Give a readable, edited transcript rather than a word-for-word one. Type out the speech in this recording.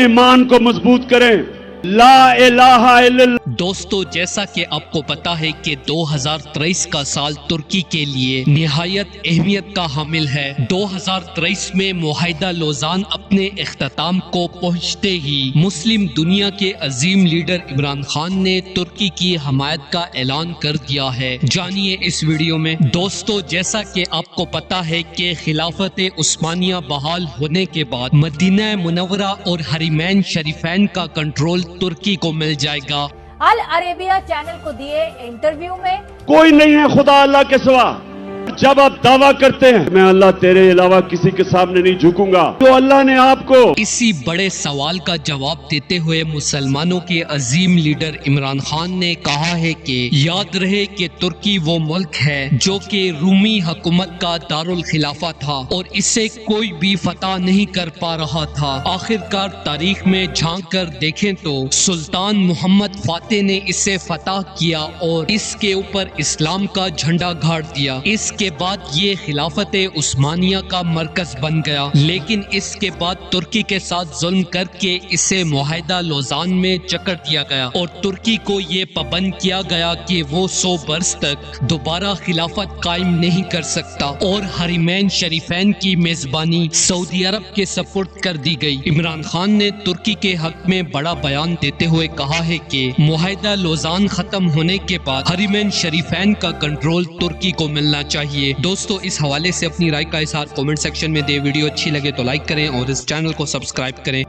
ईमान को मजबूत करें। ला इलाहा इल्लल्लाह। दोस्तों, जैसा कि आपको पता है कि 2023 का साल तुर्की के लिए निहायत अहमियत का हामिल है। 2023 में मुआहिदा लौज़ान अपने इख्तिताम को पहुंचते ही मुस्लिम दुनिया के अजीम लीडर इमरान खान ने तुर्की की हमायत का ऐलान कर दिया है। जानिए इस वीडियो में। दोस्तों, जैसा कि आपको पता है कि खिलाफत उस्मानिया बहाल होने के बाद मदीना मुनव्वरा और हरमैन शरीफैन का कंट्रोल तुर्की को मिल जाएगा। अल अरेबिया चैनल को दिए इंटरव्यू में कोई नहीं है खुदा अल्लाह के सिवा। जब आप दावा करते हैं मैं अल्लाह तेरे अलावा किसी के सामने नहीं झुकूंगा, तो अल्लाह ने आपको इसी बड़े सवाल का जवाब देते हुए मुसलमानों के अजीम लीडर इमरान खान ने कहा है कि याद रहे कि तुर्की वो मुल्क है जो कि रूमी हुकूमत का दारुल खिलाफा था और इसे कोई भी फतह नहीं कर पा रहा था। आखिरकार तारीख में झांक कर देखें तो सुल्तान मोहम्मद फातेह ने इसे फतह किया और इसके ऊपर इस्लाम का झंडा गाड़ दिया। इसके बाद ये खिलाफत उस्मानिया का मरकज बन गया, लेकिन इसके बाद तुर्की के साथ जुल्म करके इसे मुआहिदा लौज़ान में जकड़ दिया गया और तुर्की को ये पाबंद किया गया कि वो 100 बरस तक दोबारा खिलाफत कायम नहीं कर सकता और हरमैन शरीफैन की मेजबानी सऊदी अरब के सपुर्द कर दी गई। इमरान खान ने तुर्की के हक में बड़ा बयान देते हुए कहा है कि मुआहिदा लौज़ान खत्म होने के बाद हरमैन शरीफैन का कंट्रोल तुर्की को मिलना चाहिए। दोस्तों, इस हवाले से अपनी राय का इज़हार कमेंट सेक्शन में दे। वीडियो अच्छी लगे तो लाइक करें और इस चैनल को सब्सक्राइब करें।